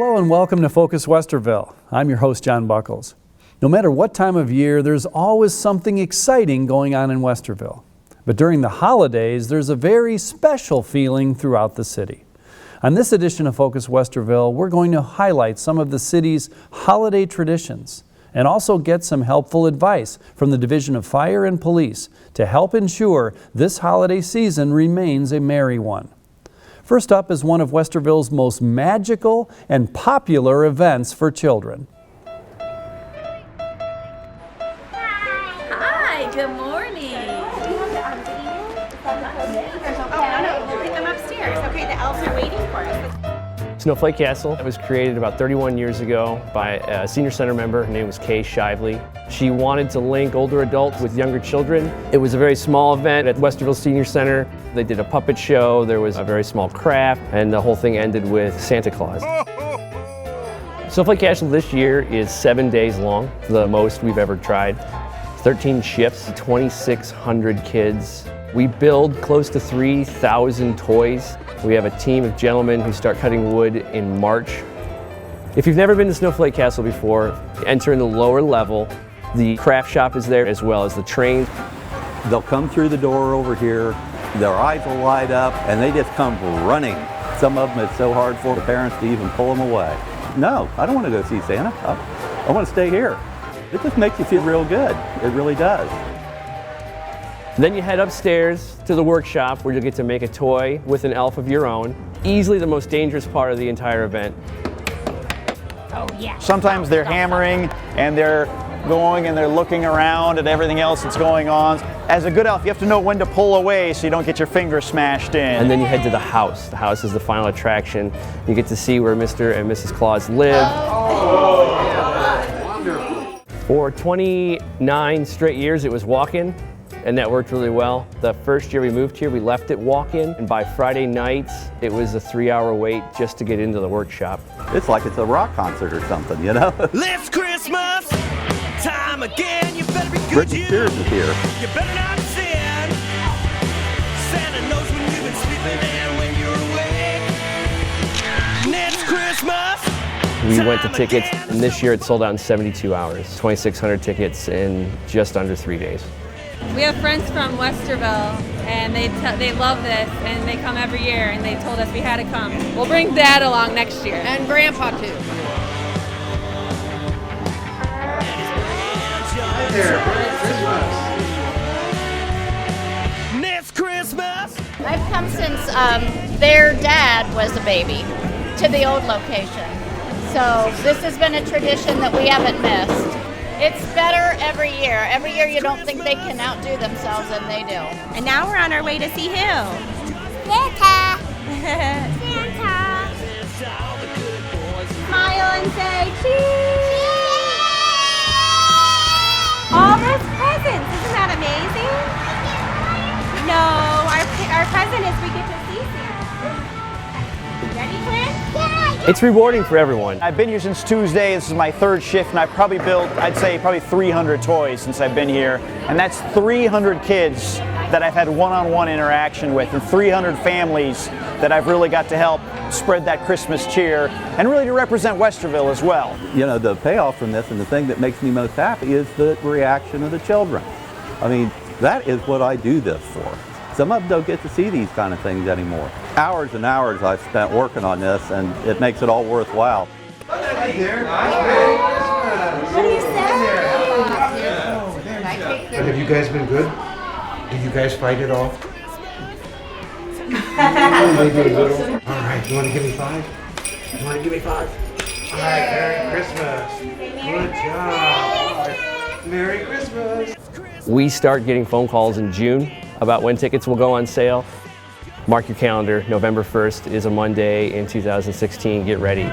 Hello and welcome to Focus Westerville. I'm your host, John Buckles. No matter what time of year, there's always something exciting going on in Westerville. But during the holidays, there's a very special feeling throughout the city. On this edition of Focus Westerville, we're going to highlight some of the city's holiday traditions and also get some helpful advice from the Division of Fire and Police to help ensure this holiday season remains a merry one. First up is one of Westerville's most magical and popular events for children. Hi, good morning. No, we'll get them upstairs. Okay, the elves are waiting for us. Snowflake Castle was created about 31 years ago by a senior center member. Her name was Kay Shively. She wanted to link older adults with younger children. It was a very small event at Westerville Senior Center. They did a puppet show, there was a very small craft, and the whole thing ended with Santa Claus. Snowflake Castle this year is 7 days long, the most we've ever tried. 13 shifts, 2,600 kids. We build close to 3,000 toys. We have a team of gentlemen who start cutting wood in March. If you've never been to Snowflake Castle before, enter in the lower level. The craft shop is there as well as the train. They'll come through the door over here, their eyes will light up, and they just come running. Some of them it's so hard for the parents to even pull them away. No, I don't want to go see Santa. I want to stay here. It just makes you feel real good. It really does. Then you head upstairs to the workshop where you'll get to make a toy with an elf of your own. Easily the most dangerous part of the entire event. Oh, yeah. Sometimes they're hammering and they're going and they're looking around at everything else that's going on. As a good elf, you have to know when to pull away so you don't get your finger smashed in. And then you head to the house. The house is the final attraction. You get to see where Mr. and Mrs. Claus live. For 29 straight years, it was walk-in, and that worked really well. The first year we moved here, we left it walk-in, and by Friday nights, it was a 3-hour wait just to get into the workshop. It's like it's a rock concert or something, you know? It's Christmas time again. You better be good. Britney Spears is here. You better not sin. Santa knows when you've been sleeping and when you're awake. And it's Christmas. We went to tickets, and this year it sold out in 72 hours. 2,600 tickets in just under 3 days. We have friends from Westerville, and they love this, and they come every year, and they told us we had to come. We'll bring Dad along next year. And Grandpa, too. It's Christmas. I've come since their dad was a baby to the old location. So this has been a tradition that we haven't missed. It's better every year. Every year you don't think they can outdo themselves, and they do. And now we're on our way to see who? Santa! Santa! Smile and say cheese! All those presents! Isn't that amazing? No, our present is we get to see Santa. Ready, Clint? It's rewarding for everyone. I've been here since Tuesday. This is my third shift, and I've probably built, I'd say, probably 300 toys since I've been here. And that's 300 kids that I've had one-on-one interaction with, and 300 families that I've really got to help spread that Christmas cheer, and really to represent Westerville as well. You know, the payoff from this and the thing that makes me most happy is the reaction of the children. I mean, that is what I do this for. Some of them don't get to see these kind of things anymore. Hours and hours I've spent working on this, and it makes it all worthwhile. What do you say? Have you guys been good? Did you guys fight it off? Maybe a little. All right, you want to give me 5? You want to give me 5? All right, Merry Christmas. Good job. Merry Christmas. We start getting phone calls in June about when tickets will go on sale. Mark your calendar, November 1st is a Monday in 2016. Get ready.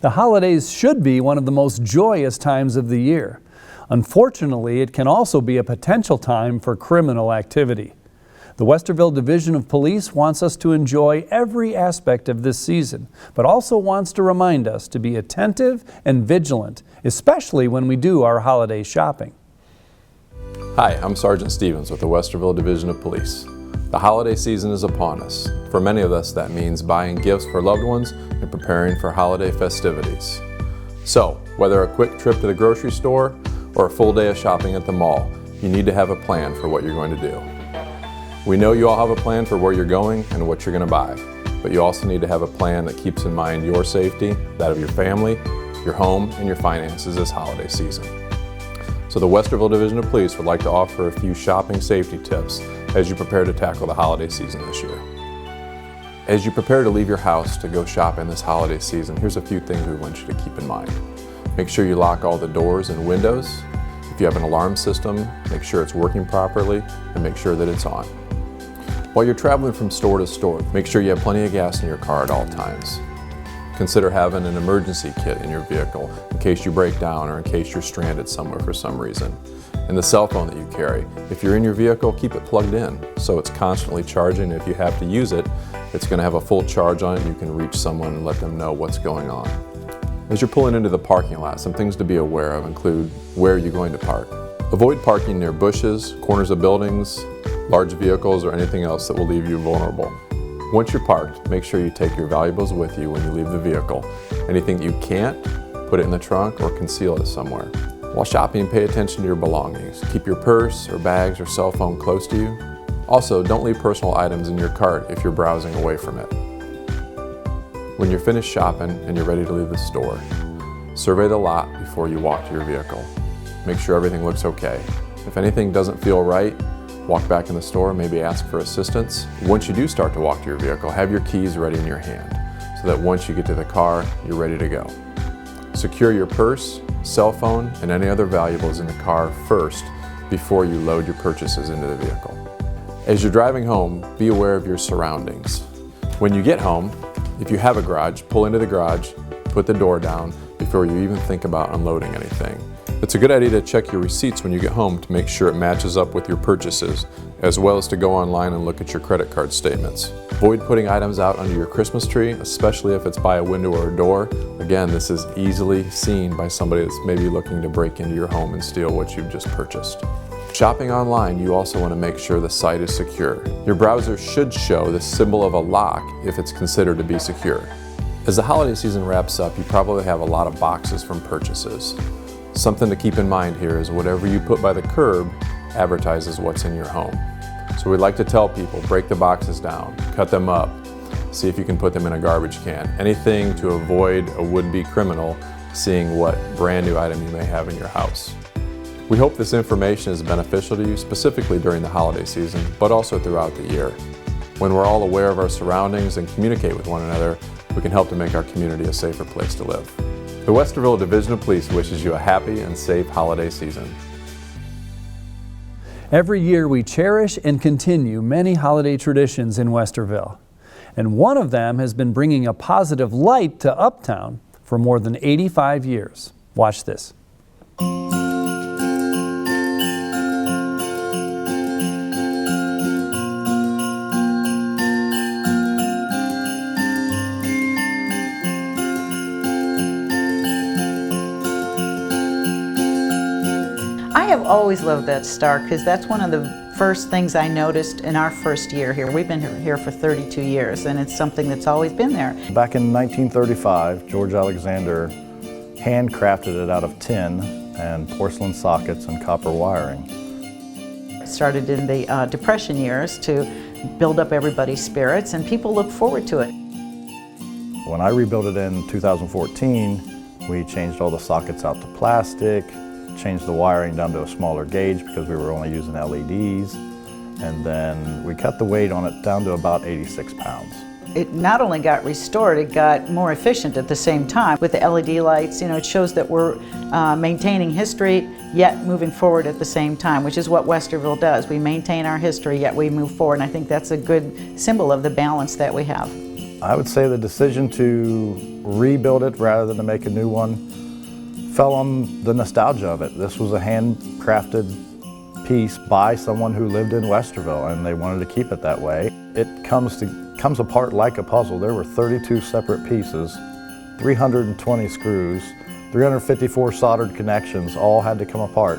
The holidays should be one of the most joyous times of the year. Unfortunately, it can also be a potential time for criminal activity. The Westerville Division of Police wants us to enjoy every aspect of this season, but also wants to remind us to be attentive and vigilant, especially when we do our holiday shopping. Hi, I'm Sergeant Stevens with the Westerville Division of Police. The holiday season is upon us. For many of us, that means buying gifts for loved ones and preparing for holiday festivities. So, whether a quick trip to the grocery store or a full day of shopping at the mall, you need to have a plan for what you're going to do. We know you all have a plan for where you're going and what you're going to buy, but you also need to have a plan that keeps in mind your safety, that of your family, your home, and your finances this holiday season. So the Westerville Division of Police would like to offer a few shopping safety tips as you prepare to tackle the holiday season this year. As you prepare to leave your house to go shopping this holiday season, here's a few things we want you to keep in mind. Make sure you lock all the doors and windows. If you have an alarm system, make sure it's working properly and make sure that it's on. While you're traveling from store to store, make sure you have plenty of gas in your car at all times. Consider having an emergency kit in your vehicle in case you break down or in case you're stranded somewhere for some reason. And the cell phone that you carry, if you're in your vehicle, keep it plugged in so it's constantly charging. If you have to use it, it's going to have a full charge on it and you can reach someone and let them know what's going on. As you're pulling into the parking lot, some things to be aware of include where you're going to park. Avoid parking near bushes, corners of buildings, large vehicles, or anything else that will leave you vulnerable. Once you're parked, make sure you take your valuables with you when you leave the vehicle. Anything you can't, put it in the trunk or conceal it somewhere. While shopping, pay attention to your belongings. Keep your purse or bags or cell phone close to you. Also, don't leave personal items in your cart if you're browsing away from it. When you're finished shopping and you're ready to leave the store, survey the lot before you walk to your vehicle. Make sure everything looks okay. If anything doesn't feel right, walk back in the store and maybe ask for assistance. Once you do start to walk to your vehicle, have your keys ready in your hand so that once you get to the car, you're ready to go. Secure your purse, cell phone, and any other valuables in the car first before you load your purchases into the vehicle. As you're driving home, be aware of your surroundings. When you get home, if you have a garage, pull into the garage, put the door down before you even think about unloading anything. It's a good idea to check your receipts when you get home to make sure it matches up with your purchases, as well as to go online and look at your credit card statements. Avoid putting items out under your Christmas tree, especially if it's by a window or a door. Again, this is easily seen by somebody that's maybe looking to break into your home and steal what you've just purchased. Shopping online, you also want to make sure the site is secure. Your browser should show the symbol of a lock if it's considered to be secure. As the holiday season wraps up, you probably have a lot of boxes from purchases. Something to keep in mind here is whatever you put by the curb advertises what's in your home. So we'd like to tell people, break the boxes down, cut them up, see if you can put them in a garbage can. Anything to avoid a would-be criminal seeing what brand new item you may have in your house. We hope this information is beneficial to you, specifically during the holiday season, but also throughout the year. When we're all aware of our surroundings and communicate with one another, we can help to make our community a safer place to live. The Westerville Division of Police wishes you a happy and safe holiday season. Every year we cherish and continue many holiday traditions in Westerville. And one of them has been bringing a positive light to Uptown for more than 85 years. Watch this. I have always loved that star because that's one of the first things I noticed in our first year here. We've been here for 32 years and it's something that's always been there. Back in 1935, George Alexander handcrafted it out of tin and porcelain sockets and copper wiring. It started in the Depression years to build up everybody's spirits and people look forward to it. When I rebuilt it in 2014, we changed all the sockets out to plastic, changed the wiring down to a smaller gauge because we were only using LEDs, and then we cut the weight on it down to about 86 pounds. It not only got restored, it got more efficient at the same time. With the LED lights, you know, it shows that we're maintaining history yet moving forward at the same time, which is what Westerville does. We maintain our history yet we move forward, and I think that's a good symbol of the balance that we have. I would say the decision to rebuild it rather than to make a new one fell on the nostalgia of it. This was a handcrafted piece by someone who lived in Westerville and they wanted to keep it that way. It comes apart like a puzzle. There were 32 separate pieces, 320 screws, 354 soldered connections, all had to come apart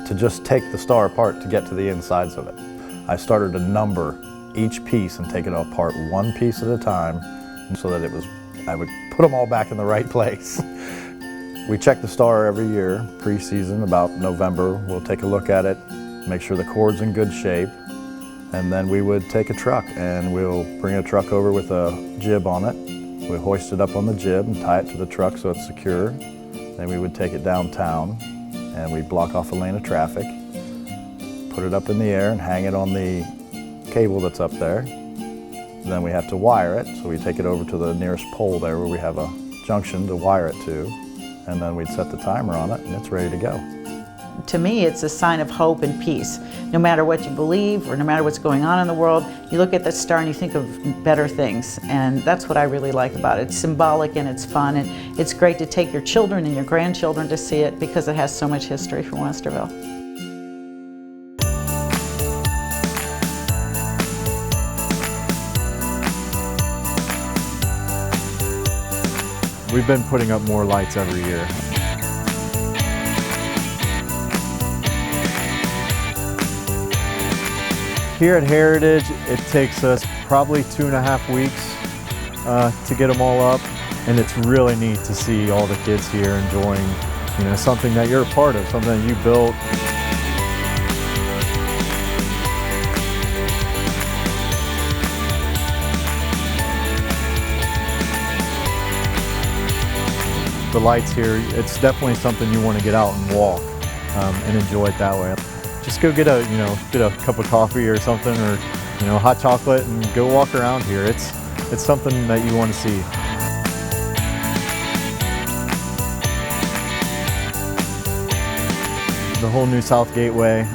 to just take the star apart to get to the insides of it. I started to number each piece and take it apart one piece at a time so that I would put them all back in the right place. We check the star every year, pre-season, about November. We'll take a look at it, make sure the cord's in good shape, and then we would take a truck and we'll bring a truck over with a jib on it. We hoist it up on the jib and tie it to the truck so it's secure. Then we would take it downtown and we'd block off a lane of traffic, put it up in the air and hang it on the cable that's up there. Then we have to wire it, so we take it over to the nearest pole there where we have a junction to wire it to, and then we'd set the timer on it and it's ready to go. To me, it's a sign of hope and peace. No matter what you believe or no matter what's going on in the world, you look at the star and you think of better things, and that's what I really like about it. It's symbolic and it's fun, and it's great to take your children and your grandchildren to see it because it has so much history from Westerville. We've been putting up more lights every year. Here at Heritage, it takes us probably 2.5 weeks to get them all up, and it's really neat to see all the kids here enjoying, something that you're a part of, something that you built. The lights here, it's definitely something you want to get out and walk and enjoy it that way. Just go get a cup of coffee or something, or hot chocolate, and go walk around here. It's something that you want to see. The whole new South Gateway,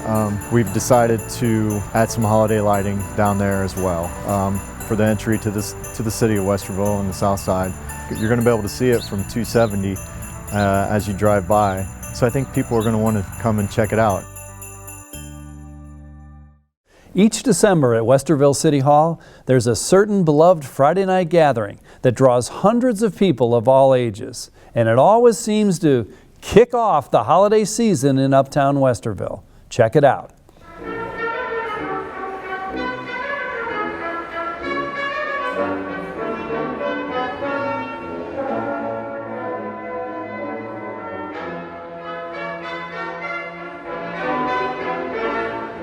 we've decided to add some holiday lighting down there as well for the entry to the city of Westerville on the south side. You're going to be able to see it from 270 as you drive by. So I think people are going to want to come and check it out. Each December at Westerville City Hall, there's a certain beloved Friday night gathering that draws hundreds of people of all ages. And it always seems to kick off the holiday season in Uptown Westerville. Check it out.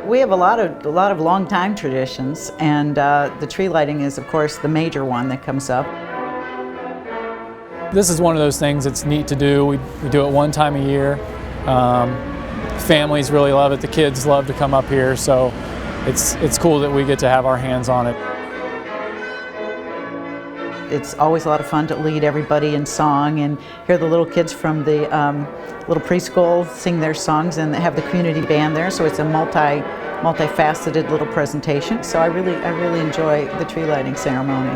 We have a lot of long-time traditions, and the tree lighting is, of course, the major one that comes up. This is one of those things that's neat to do. We do it one time a year. Families really love it. The kids love to come up here, so it's cool that we get to have our hands on it. It's always a lot of fun to lead everybody in song and hear the little kids from the little preschool sing their songs, and have the community band there, so it's a multifaceted little presentation. So I really enjoy the tree lighting ceremony.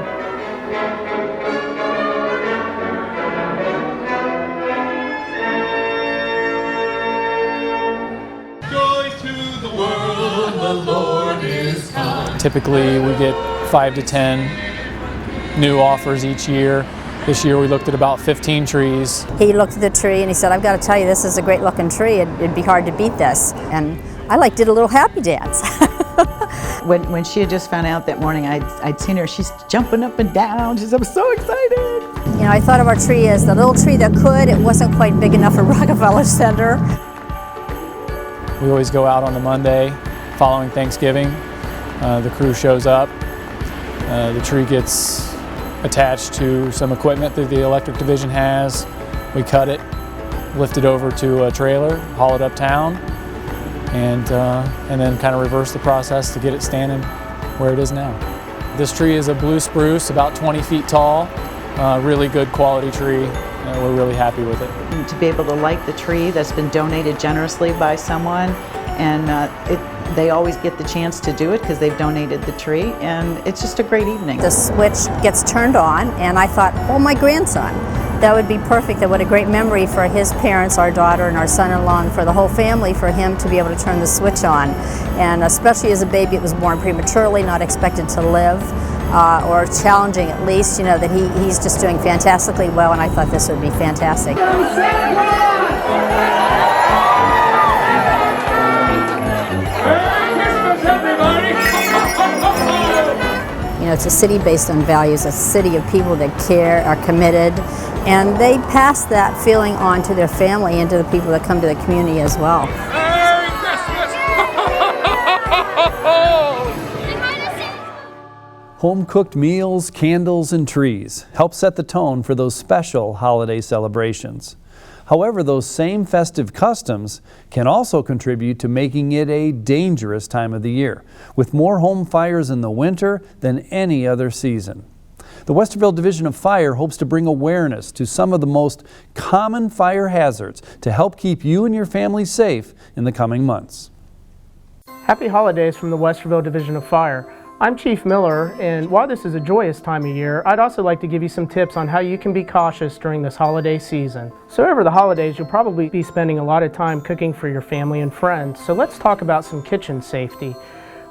Joy to the world, the Lord is come. Typically we get 5 to 10 new offers each year. This year we looked at about 15 trees. He looked at the tree and he said, "I've got to tell you, this is a great looking tree. It'd be hard to beat this." And I did a little happy dance. When she had just found out that morning, I'd seen her, she's jumping up and down. I'm so excited. I thought of our tree as the little tree that could. It wasn't quite big enough for Rockefeller Center. We always go out on the Monday following Thanksgiving. The crew shows up. The tree gets attached to some equipment that the electric division has. We cut it, lift it over to a trailer, haul it uptown, and then kind of reverse the process to get it standing where it is now. This tree is a blue spruce, about 20 feet tall, really good quality tree. We're really happy with it. And to be able to light the tree that's been donated generously by someone, and they always get the chance to do it because they've donated the tree, and it's just a great evening. The switch gets turned on, and I thought, oh, my grandson. That would be perfect. What a great memory for his parents, our daughter, and our son-in-law, and for the whole family, for him to be able to turn the switch on. And especially as a baby, it was born prematurely, not expected to live, or challenging at least, that he's just doing fantastically well, and I thought this would be fantastic. Merry Christmas, everybody! You know, it's a city based on values, a city of people that care, are committed, and they pass that feeling on to their family and to the people that come to the community as well. Merry Christmas! Home-cooked meals, candles, and trees help set the tone for those special holiday celebrations. However, those same festive customs can also contribute to making it a dangerous time of the year, with more home fires in the winter than any other season. The Westerville Division of Fire hopes to bring awareness to some of the most common fire hazards to help keep you and your family safe in the coming months. Happy holidays from the Westerville Division of Fire. I'm Chief Miller, and while this is a joyous time of year, I'd also like to give you some tips on how you can be cautious during this holiday season. So over the holidays, you'll probably be spending a lot of time cooking for your family and friends. So let's talk about some kitchen safety.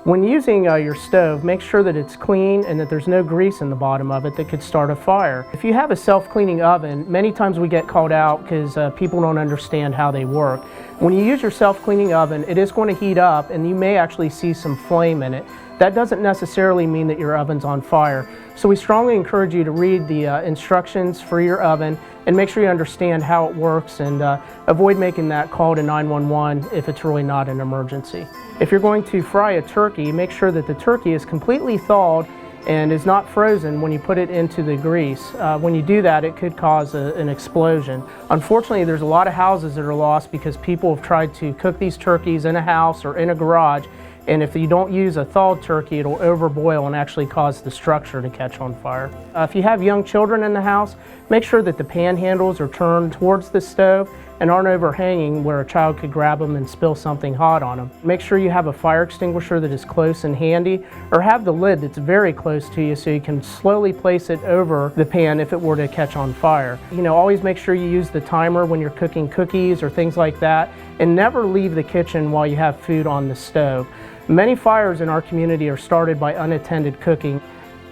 When using your stove, make sure that it's clean and that there's no grease in the bottom of it that could start a fire. If you have a self-cleaning oven, many times we get called out because people don't understand how they work. When you use your self-cleaning oven, it is going to heat up and you may actually see some flame in it. That doesn't necessarily mean that your oven's on fire. So we strongly encourage you to read the instructions for your oven and make sure you understand how it works, and avoid making that call to 911 if it's really not an emergency. If you're going to fry a turkey, make sure that the turkey is completely thawed and is not frozen when you put it into the grease. When you do that, it could cause an explosion. Unfortunately, there's a lot of houses that are lost because people have tried to cook these turkeys in a house or in a garage, and if you don't use a thawed turkey, it'll overboil and actually cause the structure to catch on fire. If you have young children in the house, make sure that the pan handles are turned towards the stove and aren't overhanging where a child could grab them and spill something hot on them. Make sure you have a fire extinguisher that is close and handy, or have the lid that's very close to you so you can slowly place it over the pan if it were to catch on fire. You know, always make sure you use the timer when you're cooking cookies or things like that, and never leave the kitchen while you have food on the stove. Many fires in our community are started by unattended cooking.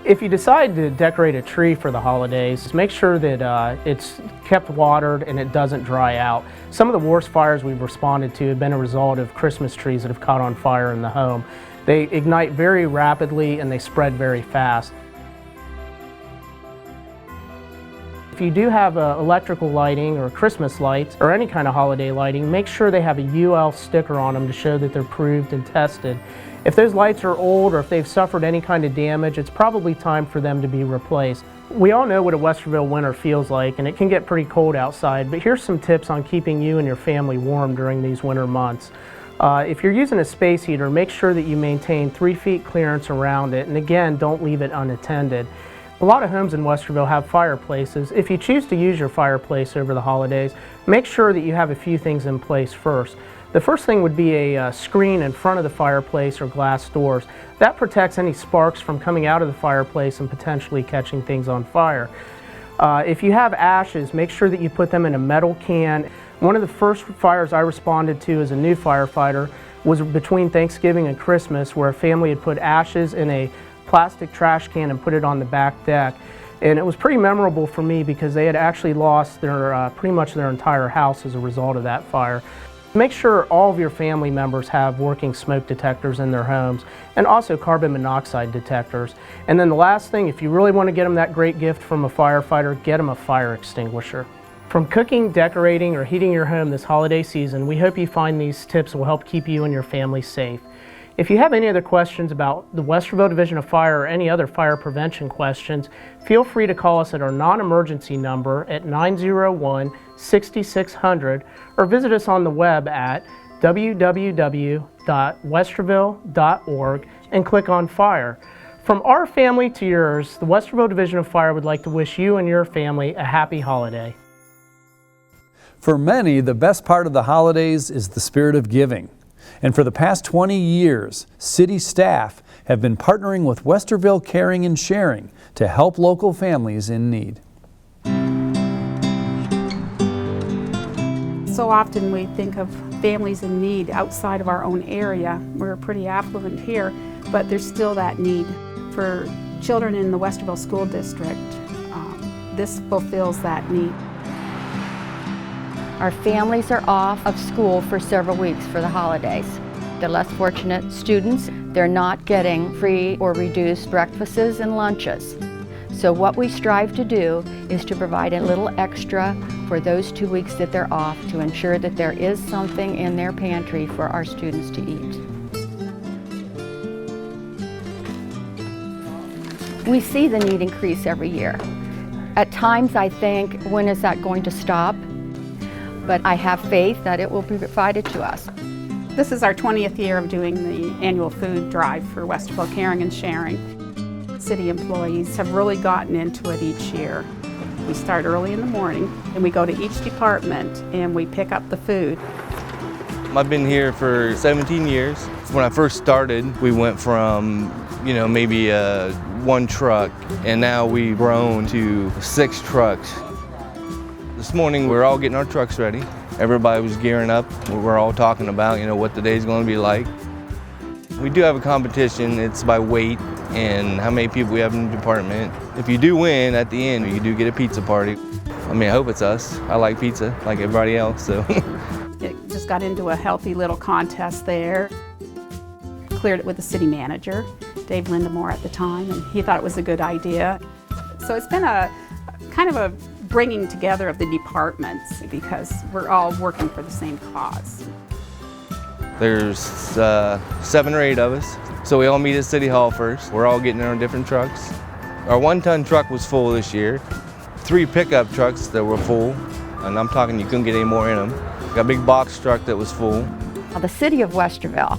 If you decide to decorate a tree for the holidays, make sure that it's kept watered and it doesn't dry out. Some of the worst fires we've responded to have been a result of Christmas trees that have caught on fire in the home. They ignite very rapidly and they spread very fast. If you do have electrical lighting or Christmas lights or any kind of holiday lighting, make sure they have a UL sticker on them to show that they're proved and tested. If those lights are old or if they've suffered any kind of damage, it's probably time for them to be replaced. We all know what a Westerville winter feels like, and it can get pretty cold outside, but here's some tips on keeping you and your family warm during these winter months. If you're using a space heater, make sure that you maintain 3 feet clearance around it, and again, don't leave it unattended. A lot of homes in Westerville have fireplaces. If you choose to use your fireplace over the holidays, make sure that you have a few things in place first. The first thing would be a screen in front of the fireplace or glass doors. That protects any sparks from coming out of the fireplace and potentially catching things on fire. If you have ashes, make sure that you put them in a metal can. One of the first fires I responded to as a new firefighter was between Thanksgiving and Christmas, where a family had put ashes in a plastic trash can and put it on the back deck. And it was pretty memorable for me because they had actually lost their pretty much their entire house as a result of that fire. Make sure all of your family members have working smoke detectors in their homes, and also carbon monoxide detectors. And then the last thing, if you really want to get them that great gift from a firefighter, get them a fire extinguisher. From cooking, decorating, or heating your home this holiday season, we hope you find these tips will help keep you and your family safe. If you have any other questions about the Westerville Division of Fire or any other fire prevention questions, feel free to call us at our non-emergency number at 901-6600 or visit us on the web at www.westerville.org and click on Fire. From our family to yours, the Westerville Division of Fire would like to wish you and your family a happy holiday. For many, the best part of the holidays is the spirit of giving. And for the past 20 years, city staff have been partnering with Westerville Caring and Sharing to help local families in need. So often we think of families in need outside of our own area. We're pretty affluent here, but there's still that need. For children in the Westerville School District, this fulfills that need. Our families are off of school for several weeks for the holidays. The less fortunate students, They're not getting free or reduced breakfasts and lunches. So what we strive to do is to provide a little extra for those 2 weeks that they're off to ensure that there is something in their pantry for our students to eat. We see the need increase every year. At times I think, when is that going to stop? But I have faith that it will be provided to us. This is our 20th year of doing the annual food drive for Westerville Caring and Sharing. City employees have really gotten into it each year. We start early in the morning and we go to each department and we pick up the food. I've been here for 17 years. When I first started, we went from, maybe one truck, and now we've grown to 6 trucks. This morning, we're all getting our trucks ready. Everybody was gearing up. We're all talking about, what the day's going to be like. We do have a competition. It's by weight and how many people we have in the department. If you do win, at the end, you do get a pizza party. I hope it's us. I like pizza, like everybody else, so. It just got into a healthy little contest there. Cleared it with the city manager, Dave Lindamore at the time, and he thought it was a good idea. So it's been a kind of a bringing together of the departments because we're all working for the same cause. There's 7 or 8 of us, so we all meet at City Hall first. We're all getting in our different trucks. Our 1-ton truck was full this year. 3 pickup trucks that were full, and I'm talking you couldn't get any more in them. Got a big box truck that was full. The city of Westerville,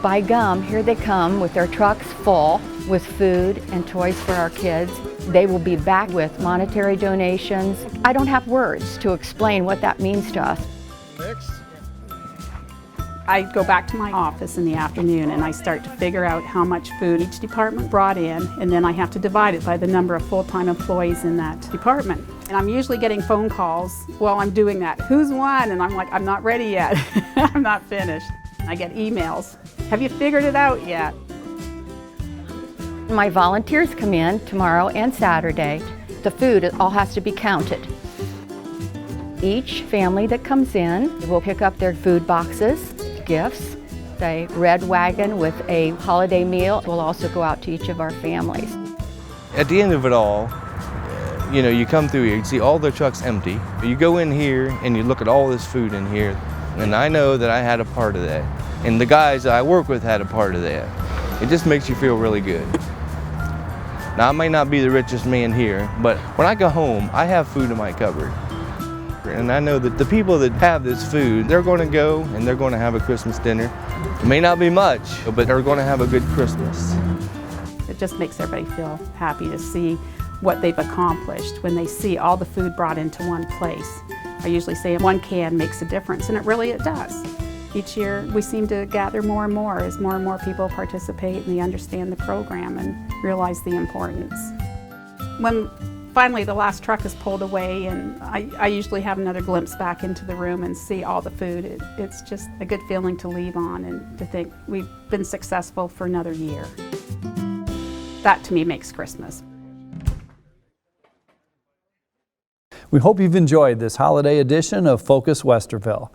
by gum, here they come with their trucks full with food and toys for our kids. They will be back with monetary donations. I don't have words to explain what that means to us. I go back to my office in the afternoon and I start to figure out how much food each department brought in, and then I have to divide it by the number of full-time employees in that department. And I'm usually getting phone calls while I'm doing that. Who's won? And I'm like, I'm not ready yet. I'm not finished. I get emails. Have you figured it out yet? My volunteers come in tomorrow and Saturday. The food all has to be counted. Each family that comes in will pick up their food boxes, gifts. A red wagon with a holiday meal will also go out to each of our families. At the end of it all, you come through here, you see all the trucks empty. You go in here and you look at all this food in here, and I know that I had a part of that. And the guys that I work with had a part of that. It just makes you feel really good. Now, I may not be the richest man here, but when I go home, I have food in my cupboard. And I know that the people that have this food, they're going to go and they're going to have a Christmas dinner. It may not be much, but they're going to have a good Christmas. It just makes everybody feel happy to see what they've accomplished when they see all the food brought into one place. I usually say 1 can makes a difference, and it does. Each year we seem to gather more and more people participate and they understand the program and realize the importance. When finally the last truck is pulled away and I usually have another glimpse back into the room and see all the food, it's just a good feeling to leave on and to think we've been successful for another year. That to me makes Christmas. We hope you've enjoyed this holiday edition of Focus Westerville,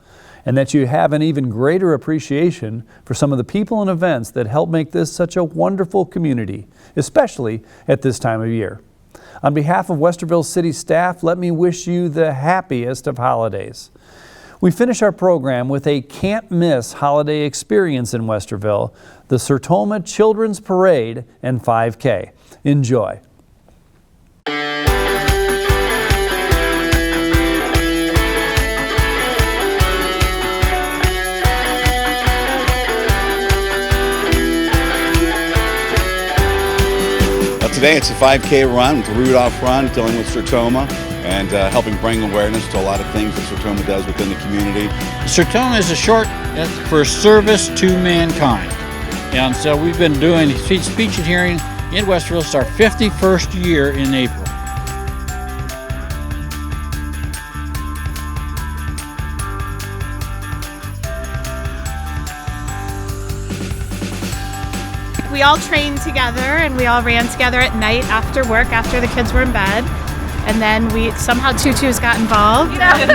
and that you have an even greater appreciation for some of the people and events that help make this such a wonderful community, especially at this time of year. On behalf of Westerville City staff, let me wish you the happiest of holidays. We finish our program with a can't-miss holiday experience in Westerville, the Sertoma Children's Parade and 5K. Enjoy. Today it's a 5K run with the Rudolph Run, dealing with Sertoma and helping bring awareness to a lot of things that Sertoma does within the community. Sertoma is a short for service to mankind. And so we've been doing speech and hearing in Westerville. It's our 51st year in April. We all trained together and we all ran together at night after work, after the kids were in bed. And then somehow tutus got involved. And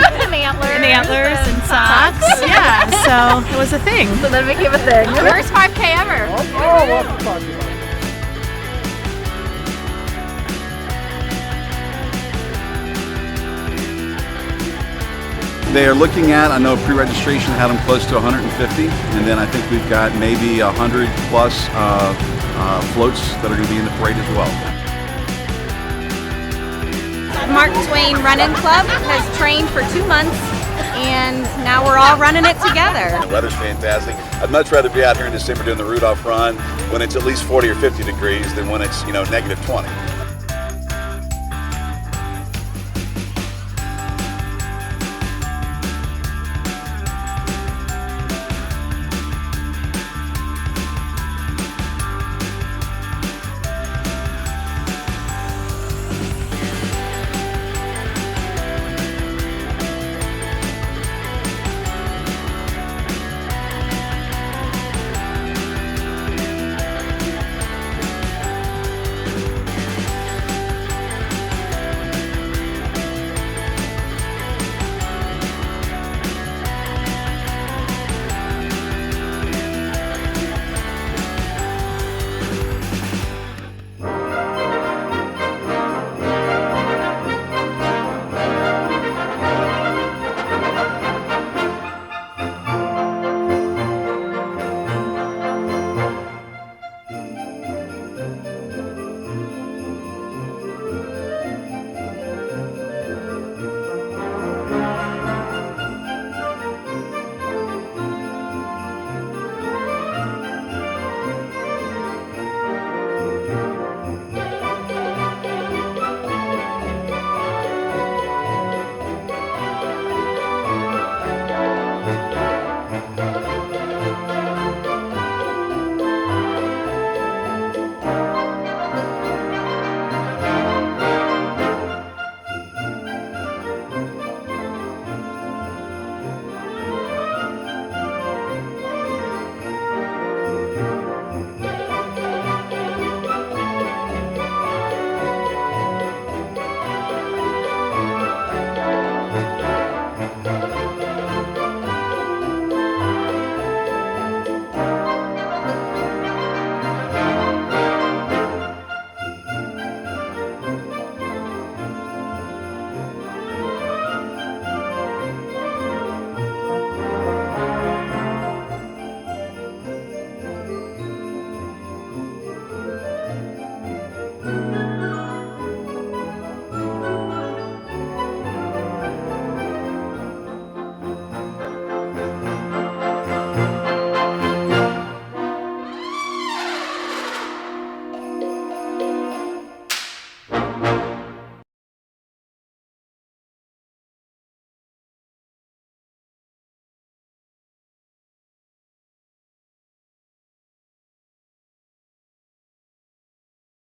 antlers And socks. Yeah, so it was a thing. So then it became a thing. First 5K ever. Oh, what the fuck? They are looking at, I know pre-registration had them close to 150, and then I think we've got maybe 100 plus floats that are going to be in the parade as well. Mark Twain Running Club has trained for 2 months, and now we're all running it together. The weather's fantastic. I'd much rather be out here in December doing the Rudolph Run when it's at least 40 or 50 degrees than when it's, -20.